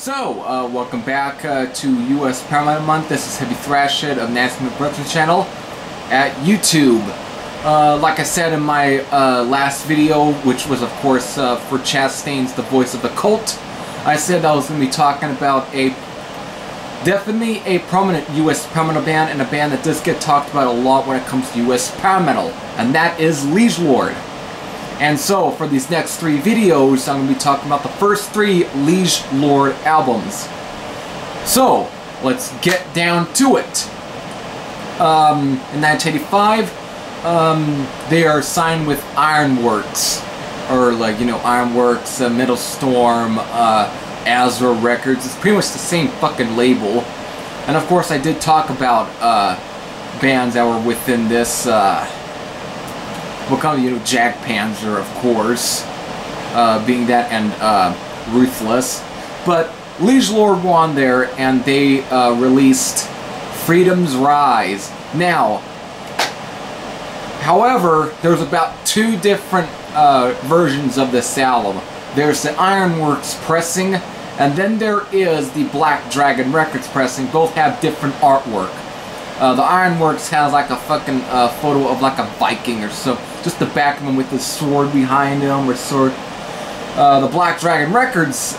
Welcome back to US Power Metal Month. This is Heavy Thrash Head of National Production Channel at YouTube. Like I said in my last video, which was of course for Chastain's The Voice of the Cult, I said I was going to be talking about definitely a prominent US power metal band, and a band that does get talked about a lot when it comes to US power metal, and that is Liege Lord. And so, for these next three videos, I'm going to be talking about the first three Liege Lord albums. So, let's get down to it. In 1985, they are signed with Ironworks, or like, you know, Ironworks, Metal Storm, Azra Records. It's pretty much the same fucking label. And of course, I did talk about bands that were within this. We'll call it, you know, Jagdpanzer, of course, being that, and Ruthless. But Liege Lord were on there, and they released Freedom's Rise. Now, however, there's about two different versions of this album. There's the Ironworks pressing, and then there is the Black Dragon Records pressing. Both have different artwork. The Ironworks has like a fucking photo of like a Viking or so, just the back of him with his sword behind him, or sword. The Black Dragon Records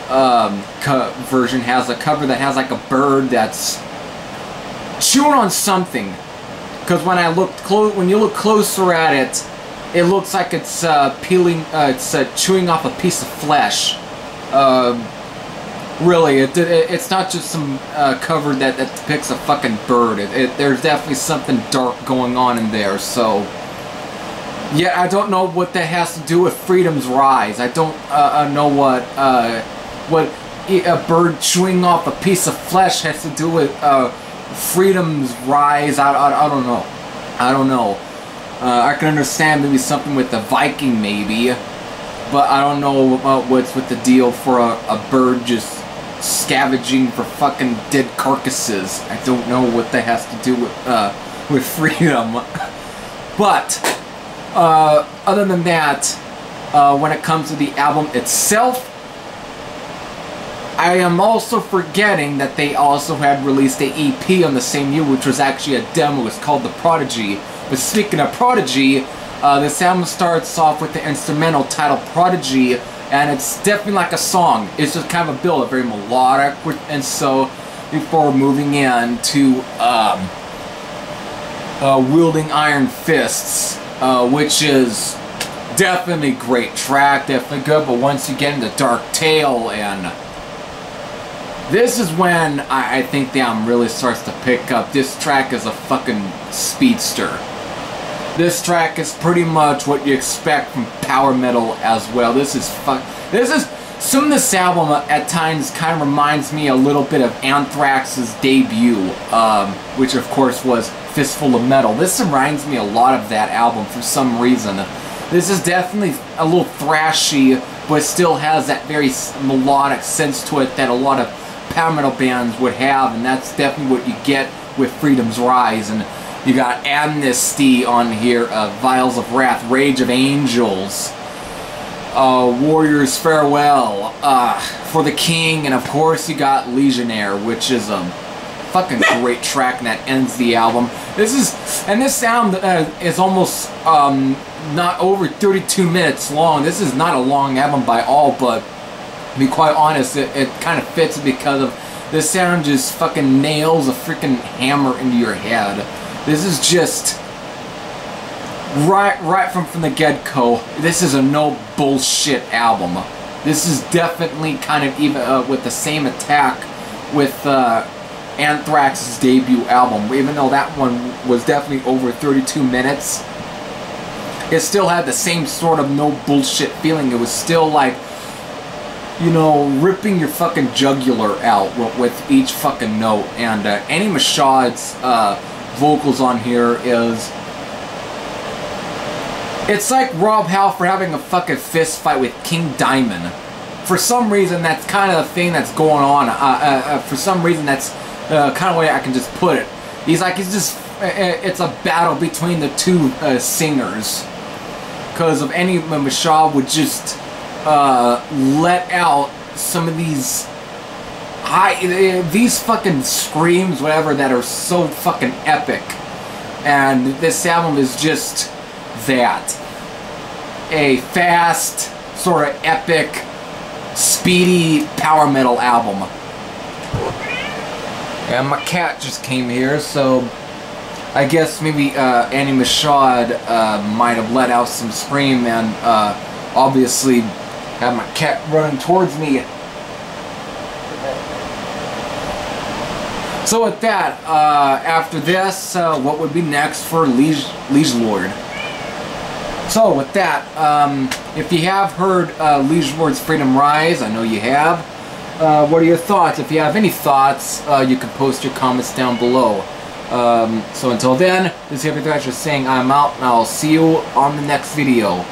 version has a cover that has like a bird that's chewing on something. Because when you look closer at it, it looks like it's chewing off a piece of flesh. Really, it's not just some cover that depicts a fucking bird. There's definitely something dark going on in there, so. Yeah, I don't know what that has to do with Freedom's Rise. I don't know what a bird chewing off a piece of flesh has to do with Freedom's Rise. I don't know. I don't know. I can understand maybe something with the Viking, maybe. But I don't know what's with the deal for a bird just scavenging for fucking dead carcasses. I don't know what that has to do with freedom. But other than that, when it comes to the album itself, I am also forgetting that they also had released an EP on the same year, which was actually a demo. It's called The Prodigy. But speaking of Prodigy, this album starts off with the instrumental titled Prodigy, and it's definitely like a song. It's just kind of a build, very melodic, and so before moving into Wielding Iron Fists, which is definitely a great track, definitely good, but once you get into Dark Tale, and this is when I think the album really starts to pick up. This track is a fucking speedster. This track is pretty much what you expect from power metal as well. Some of this album at times kind of reminds me a little bit of Anthrax's debut, which of course was Fistful of Metal. This reminds me a lot of that album for some reason. This is definitely a little thrashy, but still has that very melodic sense to it that a lot of power metal bands would have, and that's definitely what you get with Freedom's Rise. And you got Amnesty on here, Vials of Wrath, Rage of Angels, Warrior's Farewell, For the King, and of course you got Legionnaire, which is a fucking great track, and that ends the album. This sound is almost not over 32 minutes long. This is not a long album by all, but to be quite honest, it kind of fits because of this sound just fucking nails a freaking hammer into your head. This is just right from the get-go. This is a no bullshit album. This is definitely kind of even with the same attack with Anthrax's debut album. Even though that one was definitely over 32 minutes, it still had the same sort of no bullshit feeling. It was still like, you know, ripping your fucking jugular out with each fucking note. And Annie Machad's vocals on here it's like Rob Halford having a fucking fist fight with King Diamond. For some reason, that's kind of the thing that's going on. For some reason, that's kind of the way I can just put it. It's a battle between the two singers. Because of Annie Machad would just let out some of these these fucking screams, whatever, that are so fucking epic. And this album is just that. A fast, sort of epic, speedy power metal album. And my cat just came here, so I guess maybe Annie Michaud might have let out some scream, and obviously have my cat running towards me. So with that, after this, what would be next for Liege Lord? So with that, if you have heard Liege Lord's Freedom Rise, I know you have, what are your thoughts? If you have any thoughts, you can post your comments down below. So until then, this is Heavy Thrasher saying I'm out, and I'll see you on the next video.